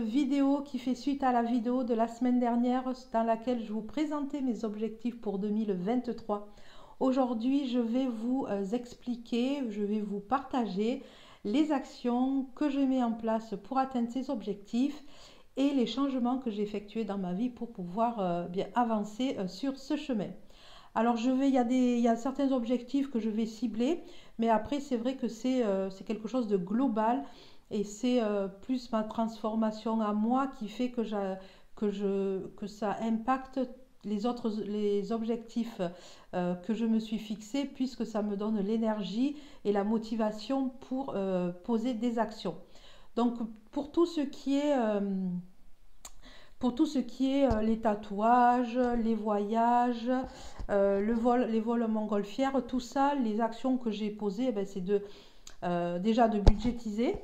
vidéo qui fait suite à la vidéo de la semaine dernière dans laquelle je vous présentais mes objectifs pour 2023. Aujourd'hui, je vais vous expliquer, je vais vous partager les actions que je mets en place pour atteindre ces objectifs et les changements que j'ai effectués dans ma vie pour pouvoir bien avancer sur ce chemin. Alors il y a certains objectifs que je vais cibler, mais après c'est vrai que c'est quelque chose de global et c'est plus ma transformation à moi qui fait que ça impacte les objectifs que je me suis fixés, puisque ça me donne l'énergie et la motivation pour poser des actions. Donc pour tout ce qui est les tatouages, les voyages, les vols en montgolfière, tout ça, les actions que j'ai posées, c'est déjà de budgétiser,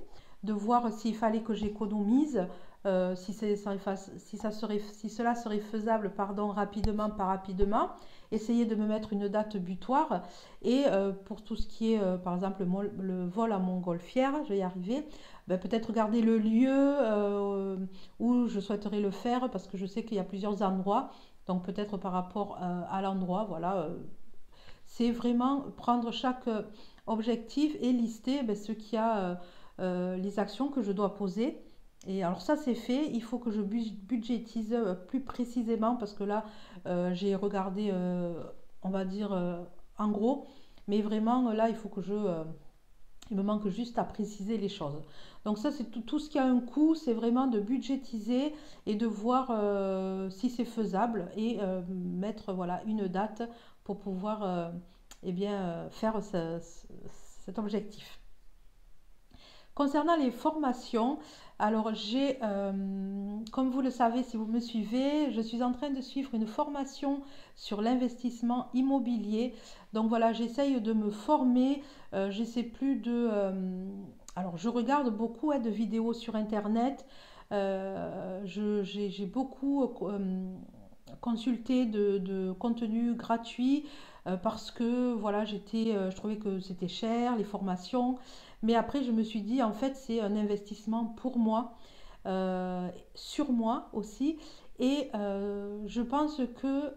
de voir s'il fallait que j'économise, si cela serait faisable, pardon, rapidement, pas rapidement, essayer de me mettre une date butoir. Et pour tout ce qui est, par exemple, le vol à montgolfière, je vais y arriver, peut-être regarder le lieu où je souhaiterais le faire, parce que je sais qu'il y a plusieurs endroits, donc peut-être par rapport à l'endroit, voilà. C'est vraiment prendre chaque objectif et lister ce qu'il y a, les actions que je dois poser. Et alors ça c'est fait, il faut que je budgétise plus précisément, parce que là j'ai regardé, on va dire en gros, mais vraiment là il faut que il me manque juste à préciser les choses. Donc ça, c'est tout ce qui a un coût, c'est vraiment de budgétiser et de voir si c'est faisable et mettre voilà, une date pour pouvoir faire cet objectif. Concernant les formations, alors comme vous le savez si vous me suivez, je suis en train de suivre une formation sur l'investissement immobilier. Donc voilà, j'essaye de me former, j'essaie plus de... alors je regarde beaucoup de vidéos sur Internet, j'ai beaucoup consulté de contenu gratuit parce que voilà, je trouvais que c'était cher, les formations. Mais après, je me suis dit, en fait, c'est un investissement pour moi, sur moi aussi. Et je pense que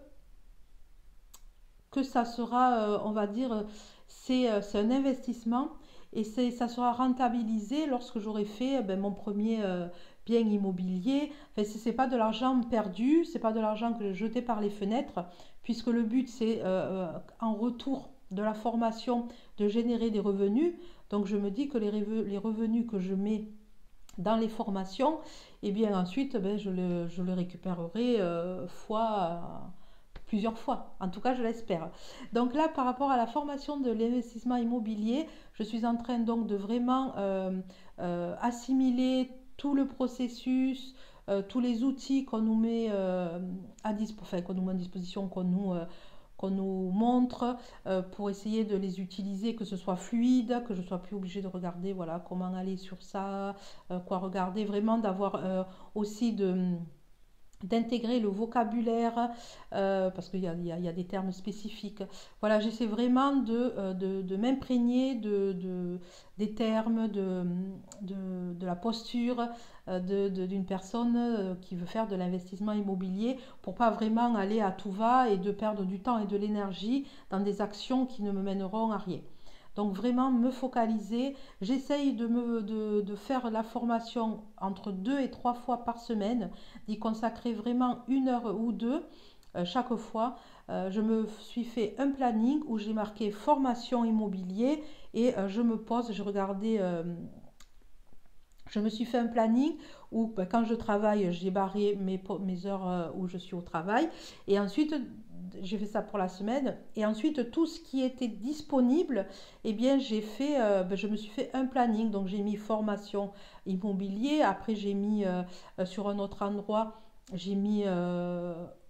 ça sera, on va dire, c'est un investissement et ça sera rentabilisé lorsque j'aurai fait mon premier bien immobilier. Enfin, ce n'est pas de l'argent perdu, c'est pas de l'argent que j'ai jeté par les fenêtres, puisque le but c'est en retour de la formation de générer des revenus. Donc je me dis que les revenus que je mets dans les formations, et bien ensuite je le récupérerai plusieurs fois, en tout cas je l'espère. Donc là par rapport à la formation de l'investissement immobilier, je suis en train donc de vraiment assimiler tout le processus, tous les outils qu'on nous met qu'on nous met à disposition, qu'on nous montre pour essayer de les utiliser, que ce soit fluide, que je ne sois plus obligée de regarder voilà, comment aller sur ça, quoi regarder, vraiment d'avoir aussi d'intégrer le vocabulaire parce qu'il y a des termes spécifiques. Voilà, j'essaie vraiment de m'imprégner des termes, de la posture d'une personne qui veut faire de l'investissement immobilier pour pas vraiment aller à tout va et de perdre du temps et de l'énergie dans des actions qui ne me mèneront à rien. Donc vraiment me focaliser, j'essaye de faire la formation entre 2 et 3 fois par semaine, d'y consacrer vraiment 1 heure ou deux chaque fois. Je me suis fait un planning où j'ai marqué formation immobilier et je me pose, je me suis fait un planning où quand je travaille, j'ai barré mes heures où je suis au travail. Et ensuite, j'ai fait ça pour la semaine. Et ensuite, tout ce qui était disponible, eh bien, je me suis fait un planning. Donc, j'ai mis formation immobilier. Après, j'ai mis sur un autre endroit, j'ai mis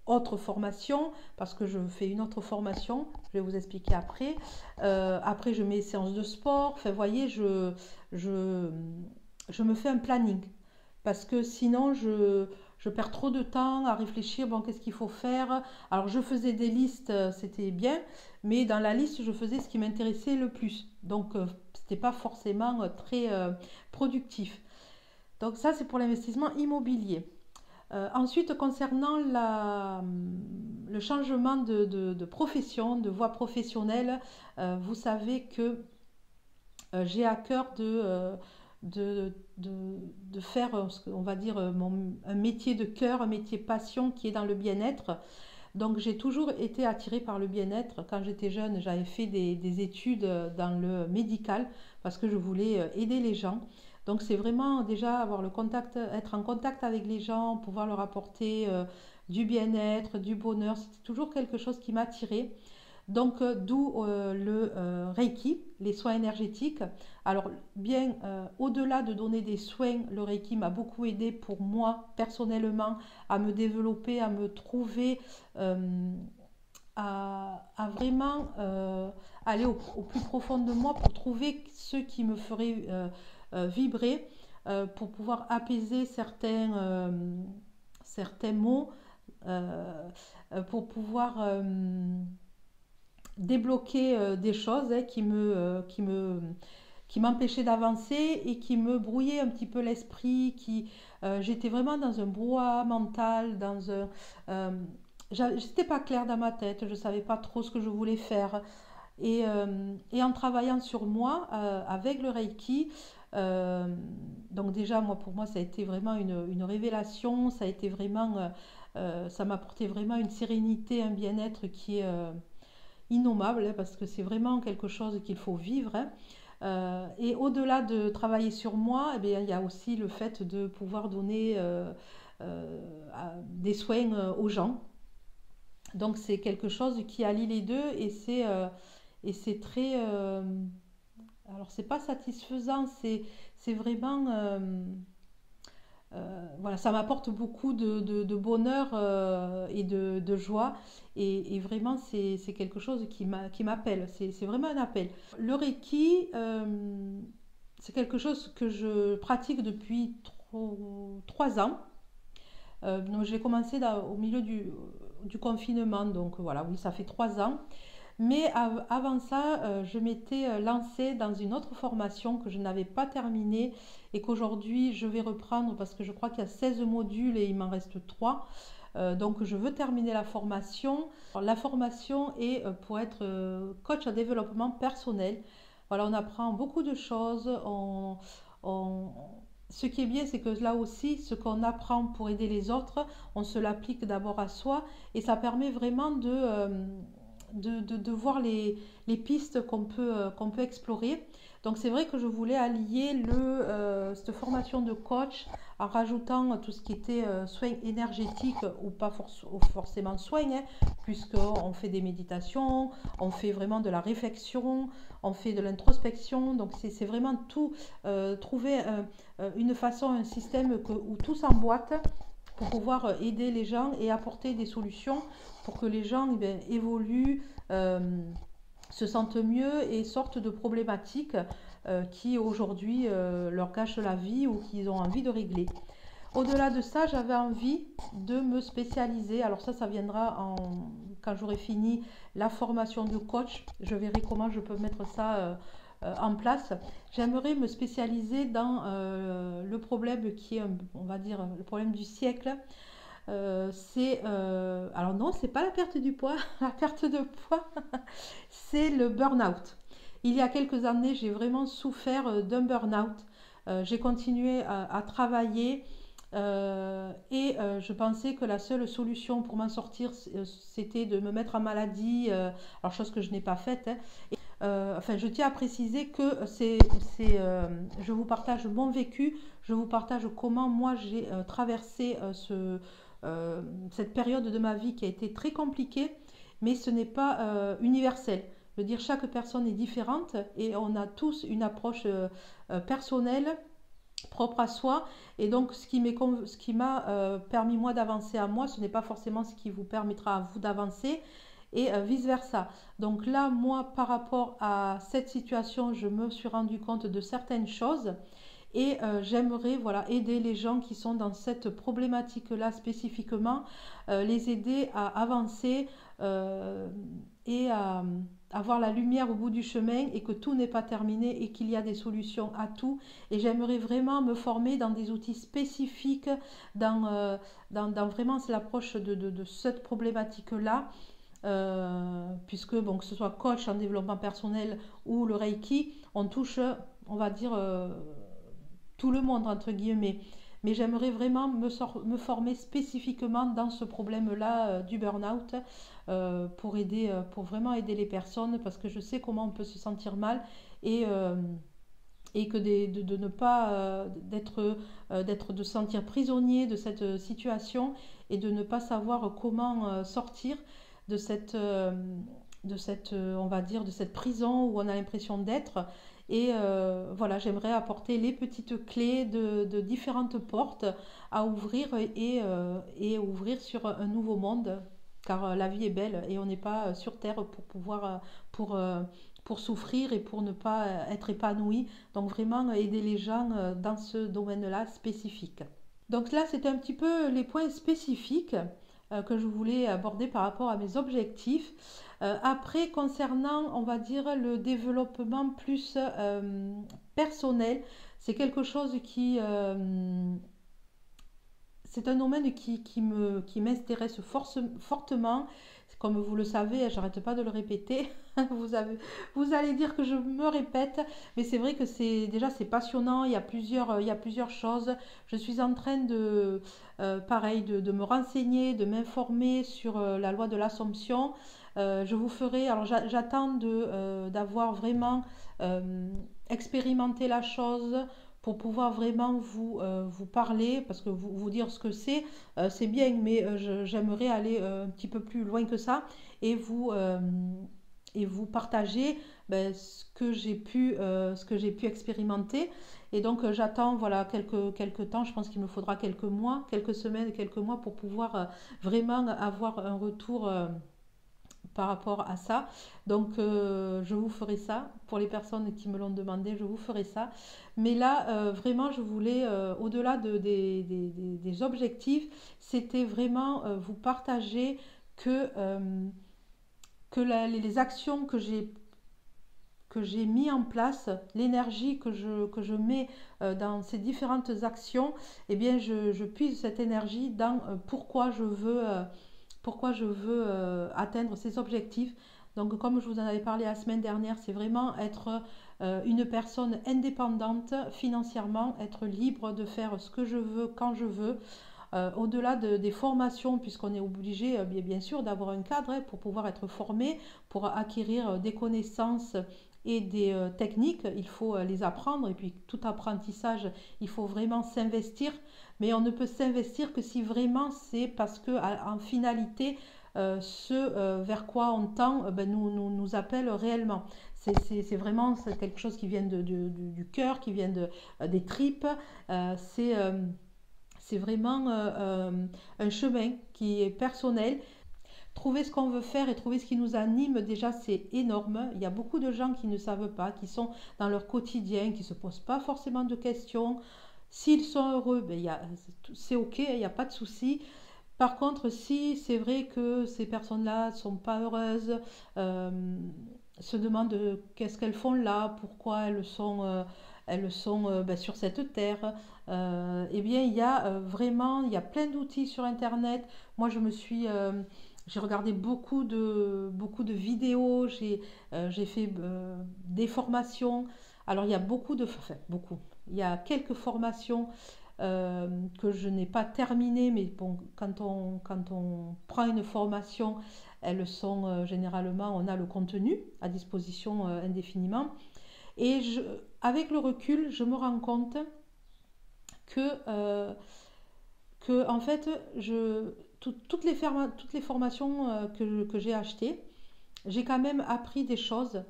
autre formation parce que je fais une autre formation. Je vais vous expliquer après. Après, je mets séance de sport. Enfin, vous voyez, je me fais un planning parce que sinon je perds trop de temps à réfléchir, bon, qu'est-ce qu'il faut faire. Alors je faisais des listes, c'était bien, mais dans la liste je faisais ce qui m'intéressait le plus, donc c'était pas forcément très productif. Donc ça, c'est pour l'investissement immobilier. Ensuite, concernant le changement de profession, de voie professionnelle, vous savez que j'ai à cœur de faire, on va dire, un métier de cœur, un métier passion qui est dans le bien-être. Donc j'ai toujours été attirée par le bien-être. Quand j'étais jeune, j'avais fait des études dans le médical parce que je voulais aider les gens. Donc c'est vraiment déjà avoir le contact, être en contact avec les gens, pouvoir leur apporter du bien-être, du bonheur. C'était toujours quelque chose qui m'attirait. Donc, d'où le Reiki, les soins énergétiques. Alors, bien au-delà de donner des soins, le Reiki m'a beaucoup aidé pour moi personnellement à me développer, à me trouver, euh, à vraiment aller au plus profond de moi pour trouver ce qui me ferait vibrer, pour pouvoir apaiser certains maux, euh, pour pouvoir débloquer des choses qui m'empêchaient d'avancer et qui me brouillaient un petit peu l'esprit, j'étais vraiment dans un brouhaha mental, euh, j'étais pas claire dans ma tête, je savais pas trop ce que je voulais faire. Et en travaillant sur moi avec le Reiki, euh, donc déjà moi pour moi ça a été vraiment une révélation, ça a été vraiment, ça m'a apporté vraiment une sérénité, un bien-être qui est innommable, hein, parce que c'est vraiment quelque chose qu'il faut vivre, hein. Et au-delà de travailler sur moi, eh bien, il y a aussi le fait de pouvoir donner des soins aux gens. Donc c'est quelque chose qui allie les deux et c'est très... alors c'est pas satisfaisant, c'est vraiment... voilà, ça m'apporte beaucoup de bonheur et de joie. Et vraiment, c'est quelque chose qui m'appelle. C'est vraiment un appel. Le Reiki, c'est quelque chose que je pratique depuis 3 ans. Donc, j'ai commencé au milieu du confinement. Donc voilà, oui, ça fait 3 ans. Mais avant ça, je m'étais lancée dans une autre formation que je n'avais pas terminée et qu'aujourd'hui je vais reprendre parce que je crois qu'il y a 16 modules et il m'en reste 3. Donc je veux terminer la formation. Alors, la formation est pour être coach en développement personnel. Voilà, on apprend beaucoup de choses. On- Ce qui est bien, c'est que là aussi, ce qu'on apprend pour aider les autres, on se l'applique d'abord à soi et ça permet vraiment de voir les pistes qu'on peut explorer. Donc c'est vrai que je voulais allier cette formation de coach en rajoutant tout ce qui était soins énergétiques ou pas forcément soins, hein, puisqu'on fait des méditations, on fait vraiment de la réflexion, on fait de l'introspection. Donc c'est vraiment tout, trouver une façon, un système où tout s'emboîte pour pouvoir aider les gens et apporter des solutions pour que les gens évoluent, se sentent mieux et sortent de problématiques qui aujourd'hui leur gâchent la vie ou qu'ils ont envie de régler. Au-delà de ça, j'avais envie de me spécialiser. Alors ça viendra quand j'aurai fini la formation de coach. Je verrai comment je peux mettre ça en place. J'aimerais me spécialiser dans le problème qui est, on va dire, le problème du siècle. Alors non, c'est pas la perte du poids, la perte de poids, c'est le burn-out. Il y a quelques années, j'ai vraiment souffert d'un burn-out. J'ai continué à travailler je pensais que la seule solution pour m'en sortir, c'était de me mettre en maladie, alors chose que je n'ai pas faite, hein. Enfin, je tiens à préciser que je vous partage mon vécu, je vous partage comment moi j'ai traversé cette période de ma vie qui a été très compliquée, mais ce n'est pas universel. Je veux dire, chaque personne est différente et on a tous une approche personnelle, propre à soi. Et donc, ce qui m'a permis moi d'avancer à moi, ce n'est pas forcément ce qui vous permettra à vous d'avancer et vice-versa. Donc là, moi, par rapport à cette situation, je me suis rendu compte de certaines choses et j'aimerais voilà, aider les gens qui sont dans cette problématique-là spécifiquement, les aider à avancer euh, et avoir la lumière au bout du chemin et que tout n'est pas terminé et qu'il y a des solutions à tout. Et j'aimerais vraiment me former dans des outils spécifiques, dans vraiment l'approche de cette problématique-là. Puisque bon, que ce soit coach en développement personnel ou le Reiki, on touche, on va dire, tout le monde, entre guillemets. Mais j'aimerais vraiment me former spécifiquement dans ce problème-là du burn-out pour vraiment aider les personnes parce que je sais comment on peut se sentir mal et, euh, et que de ne pas de se sentir prisonnier de cette situation et de ne pas savoir comment sortir de on va dire, de cette prison où on a l'impression d'être. Et voilà, j'aimerais apporter les petites clés de différentes portes à ouvrir et ouvrir sur un nouveau monde. Car la vie est belle et on n'est pas sur Terre pour pouvoir, pour, pour souffrir et pour ne pas être épanoui. Donc vraiment aider les gens dans ce domaine-là spécifique. Donc là, c'était un petit peu les points spécifiques que je voulais aborder par rapport à mes objectifs. Après, concernant, on va dire, le développement plus personnel, c'est quelque chose c'est un domaine qui m'intéresse fortement. Comme vous le savez, j'arrête pas de le répéter. Vous, avez, vous allez dire que je me répète, mais c'est vrai que c'est passionnant. Il y a plusieurs choses. Je suis en train pareil, de me renseigner, de m'informer sur la loi de l'Assomption. Je vous ferai, alors j'attends d'avoir vraiment expérimenté la chose pour pouvoir vraiment vous parler, parce que vous dire ce que c'est bien, mais j'aimerais aller un petit peu plus loin que ça et vous partager ben, ce que j'ai pu expérimenter. Et donc j'attends voilà, quelques temps, je pense qu'il me faudra quelques mois, quelques semaines, quelques mois pour pouvoir vraiment avoir un retour par rapport à ça. Donc je vous ferai ça. Pour les personnes qui me l'ont demandé, je vous ferai ça. Mais là, vraiment, je voulais, au-delà des objectifs, c'était vraiment vous partager que les actions que j'ai mis en place, l'énergie que je mets dans ces différentes actions, eh bien, je puise cette énergie dans pourquoi je veux atteindre ces objectifs. Donc, comme je vous en avais parlé la semaine dernière, c'est vraiment être une personne indépendante financièrement, être libre de faire ce que je veux quand je veux. Au-delà des formations, puisqu'on est obligé bien sûr d'avoir un cadre pour pouvoir être formé, pour acquérir des connaissances et des techniques, il faut les apprendre et puis tout apprentissage, il faut vraiment s'investir, mais on ne peut s'investir que si vraiment c'est parce que en finalité vers quoi on tend ben, nous appelle réellement. C'est vraiment quelque chose qui vient du cœur, qui vient des tripes. C'est vraiment un chemin qui est personnel. Trouver ce qu'on veut faire et trouver ce qui nous anime, déjà, c'est énorme. Il y a beaucoup de gens qui ne savent pas, qui sont dans leur quotidien, qui ne se posent pas forcément de questions. S'ils sont heureux, ben, c'est OK, il n'y a pas de souci. Par contre, si c'est vrai que ces personnes-là ne sont pas heureuses, se demandent qu'est-ce qu'elles font là, pourquoi elles sont ben, sur cette terre, eh bien, il y a vraiment, il y a plein d'outils sur Internet. Moi, j'ai regardé beaucoup de vidéos, j'ai fait des formations. Alors, il y a enfin, beaucoup. Il y a quelques formations que je n'ai pas terminées, mais bon, quand on prend une formation, elles sont généralement, on a le contenu à disposition indéfiniment. Et avec le recul, je me rends compte que en fait, toutes les formations que j'ai achetées, j'ai quand même appris des choses.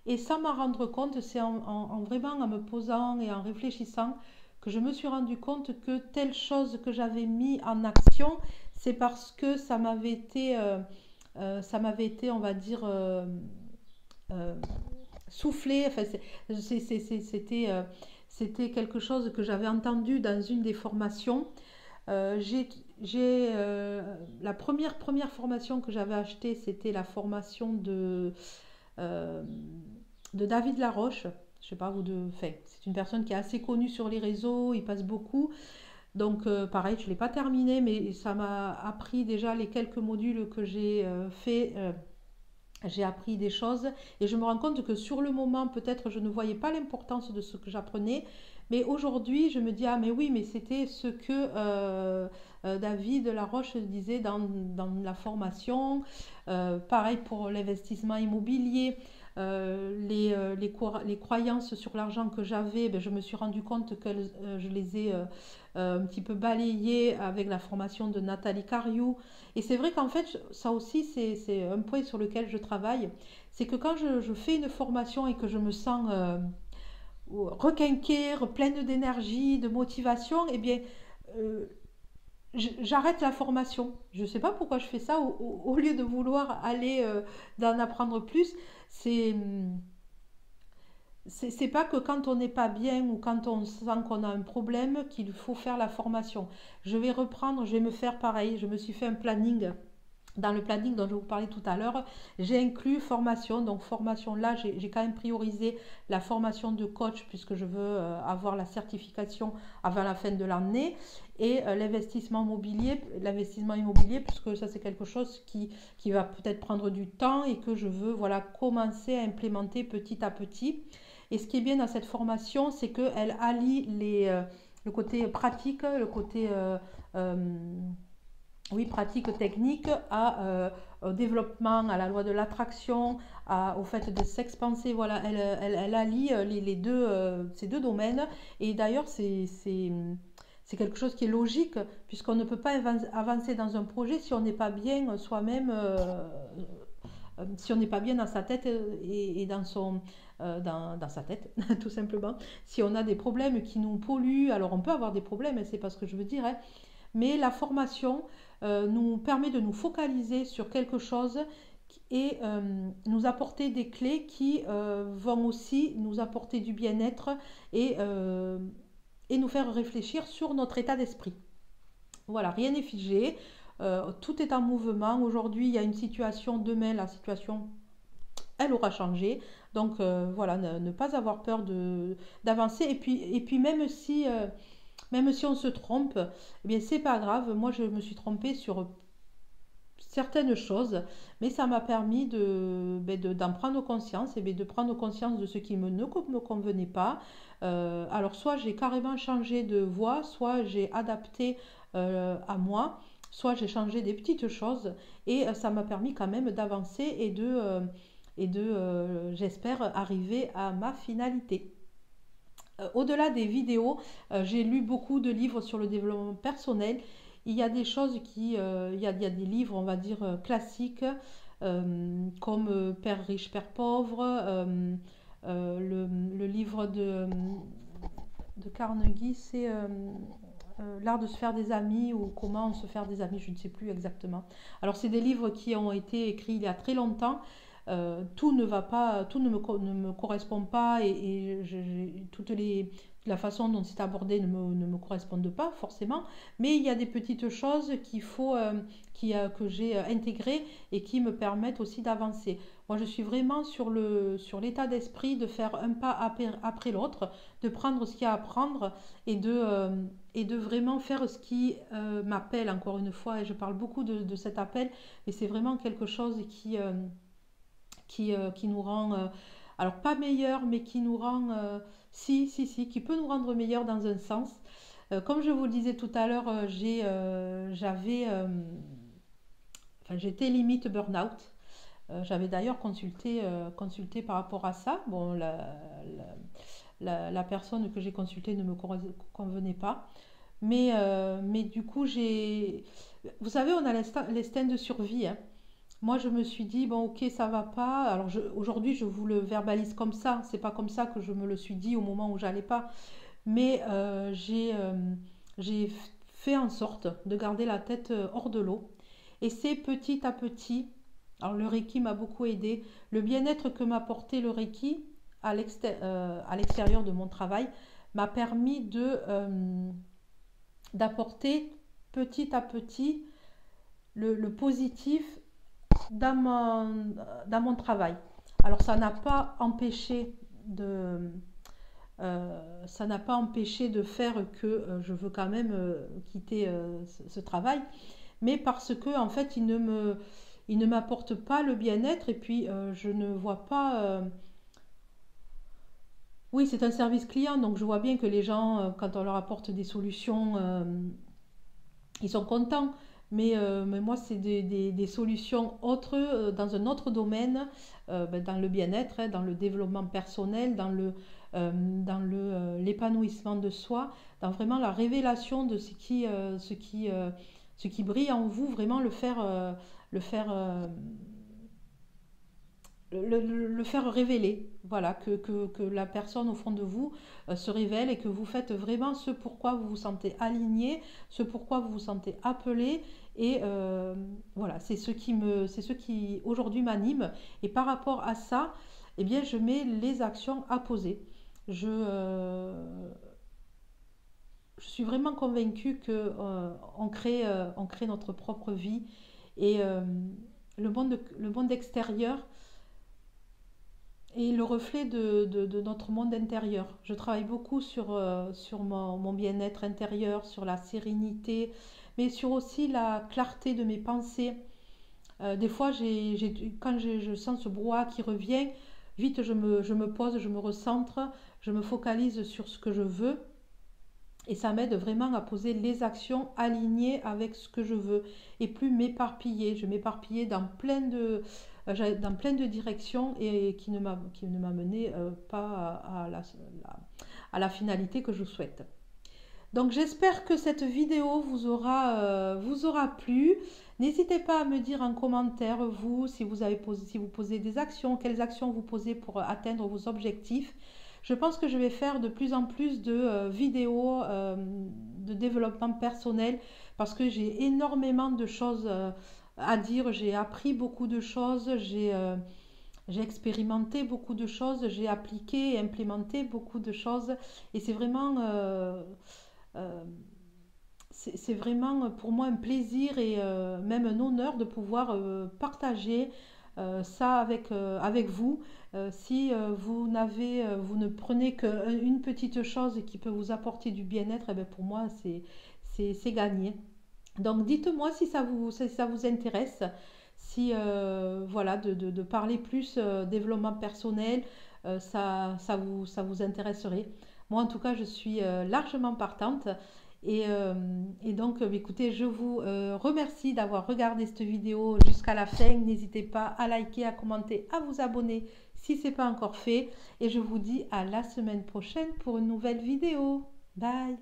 Et sans m'en rendre compte, c'est vraiment en me posant et en réfléchissant que je me suis rendu compte que telle chose que j'avais mis en action, c'est parce que ça m'avait été, on va dire, euh, soufflé. Enfin, c'était quelque chose que j'avais entendu dans une des formations. La première formation que j'avais achetée, c'était la formation euh, de David Laroche. Je sais pas, enfin, c'est une personne qui est assez connue sur les réseaux, il passe beaucoup. Donc, pareil, je ne l'ai pas terminé, mais ça m'a appris déjà les quelques modules que j'ai fait. J'ai appris des choses et je me rends compte que sur le moment, peut-être, je ne voyais pas l'importance de ce que j'apprenais. Mais aujourd'hui, je me dis, ah mais oui, mais c'était ce que David Laroche disait dans la formation. Pareil pour l'investissement immobilier. Les croyances sur l'argent que j'avais, ben, je me suis rendu compte que je les ai un petit peu balayées avec la formation de Nathalie Cariou. Et c'est vrai qu'en fait, ça aussi, c'est un point sur lequel je travaille. C'est que quand je fais une formation et que je me sens requinquée, pleine d'énergie, de motivation, eh bien, euh, j'arrête la formation. Je ne sais pas pourquoi je fais ça. Au lieu de vouloir aller d'en apprendre plus, c'est c'est pas que quand on n'est pas bien ou quand on sent qu'on a un problème qu'il faut faire la formation. Je vais reprendre, je vais me faire pareil. Je me suis fait un planning. Dans le planning dont je vous parlais tout à l'heure, j'ai inclus formation. Donc formation, là, j'ai quand même priorisé la formation de coach puisque je veux avoir la certification avant la fin de l'année. Et l'investissement immobilier, puisque ça c'est quelque chose qui va peut-être prendre du temps et que je veux voilà, commencer à implémenter petit à petit. Et ce qui est bien dans cette formation, c'est qu'elle allie le côté pratique, le côté oui, pratique technique au développement, à la loi de l'attraction, au fait de s'expanser. Voilà, elle allie ces deux domaines. Et d'ailleurs, c'est quelque chose qui est logique, puisqu'on ne peut pas avancer dans un projet si on n'est pas bien soi-même, si on n'est pas bien dans sa tête et dans sa tête, tout simplement. Si on a des problèmes qui nous polluent, alors on peut avoir des problèmes, c'est pas ce que je veux dire, hein, mais la formation nous permet de nous focaliser sur quelque chose et nous apporter des clés qui vont aussi nous apporter du bien-être et nous faire réfléchir sur notre état d'esprit. Voilà, rien n'est figé, tout est en mouvement. Aujourd'hui, il y a une situation, demain, la situation, elle aura changé. Donc voilà, ne pas avoir peur d'avancer. Et puis même si on se trompe, eh bien c'est pas grave. Moi, je me suis trompée sur certaines choses, mais ça m'a permis d'en prendre conscience et de prendre conscience de ce qui ne me convenait pas. Alors, soit j'ai carrément changé de voie, soit j'ai adapté à moi, soit j'ai changé des petites choses et ça m'a permis quand même d'avancer j'espère, arriver à ma finalité. Au-delà des vidéos, j'ai lu beaucoup de livres sur le développement personnel. Il y a des choses il y a des livres, on va dire, classiques, comme Père riche, Père pauvre, le livre de Carnegie, c'est L'art de se faire des amis ou comment se faire des amis, je ne sais plus exactement. Alors, c'est des livres qui ont été écrits il y a très longtemps. Tout ne va pas, tout ne me correspond pas la façon dont c'est abordé ne me correspondent pas forcément, mais il y a des petites choses que j'ai intégrées et qui me permettent aussi d'avancer. Moi, je suis vraiment sur l'état d'esprit de faire un pas après l'autre, de prendre ce qu'il y a à prendre et de vraiment faire ce qui m'appelle, encore une fois, et je parle beaucoup de cet appel, et c'est vraiment quelque chose qui nous rend, alors pas meilleur, mais qui nous rend, si, qui peut nous rendre meilleur dans un sens. Comme je vous le disais tout à l'heure, enfin, j'étais limite burn-out. J'avais d'ailleurs consulté par rapport à ça. Bon, la personne que j'ai consultée ne me convenait pas. Mais du coup, vous savez, on a l'instinct de survie, hein. Moi, je me suis dit, bon, ok, ça va pas. Alors, aujourd'hui, je vous le verbalise comme ça. C'est pas comme ça que je me le suis dit au moment où j'allais pas. Mais j'ai fait en sorte de garder la tête hors de l'eau. Et c'est petit à petit. Alors, le Reiki m'a beaucoup aidé. Le bien-être que m'a apporté le Reiki à l'extérieur de mon travail m'a permis d'apporter petit à petit le positif dans mon travail. Alors ça n'a pas empêché de, ça n'a pas empêché de faire que je veux quand même quitter ce travail, mais parce que en fait il ne m'apporte pas le bien-être et puis je ne vois pas. Oui, c'est un service client, donc je vois bien que les gens, quand on leur apporte des solutions, ils sont contents. Mais moi, c'est des solutions autres, dans un autre domaine, ben, dans le bien-être, hein, dans le développement personnel, l'épanouissement de soi, dans vraiment la révélation de ce qui brille en vous, vraiment le faire, le faire révéler, voilà, que la personne au fond de vous se révèle et que vous faites vraiment ce pourquoi vous vous sentez aligné, ce pourquoi vous vous sentez appelé. Et voilà, c'est ce qui aujourd'hui m'anime. Et par rapport à ça, eh bien, je mets les actions à poser. Je suis vraiment convaincue que on crée notre propre vie et le monde extérieur et le reflet de notre monde intérieur. Je travaille beaucoup sur mon bien-être intérieur, sur la sérénité, mais sur aussi la clarté de mes pensées. Des fois, quand je sens ce brouhaha qui revient, vite je me pose, je me recentre, je me focalise sur ce que je veux. Et ça m'aide vraiment à poser les actions alignées avec ce que je veux et plus m'éparpiller. Je m'éparpillais dans plein de directions et qui ne m'a mené pas à la finalité que je souhaite. Donc j'espère que cette vidéo vous aura plu. N'hésitez pas à me dire en commentaire, vous, si vous posez des actions, quelles actions vous posez pour atteindre vos objectifs. Je pense que je vais faire de plus en plus de vidéos de développement personnel parce que j'ai énormément de choses à dire. J'ai appris beaucoup de choses, j'ai expérimenté beaucoup de choses, j'ai appliqué et implémenté beaucoup de choses. Et euh, c'est vraiment pour moi un plaisir et même un honneur de pouvoir partager ça avec vous. Si vous ne prenez qu'une petite chose qui peut vous apporter du bien-être, eh bien pour moi c'est gagné. Donc dites-moi si ça vous intéresse, si voilà de parler plus développement personnel, ça vous intéresserait. Moi en tout cas je suis largement partante. Et donc, écoutez, je vous remercie d'avoir regardé cette vidéo jusqu'à la fin. N'hésitez pas à liker, à commenter, à vous abonner si ce n'est pas encore fait. Et je vous dis à la semaine prochaine pour une nouvelle vidéo. Bye!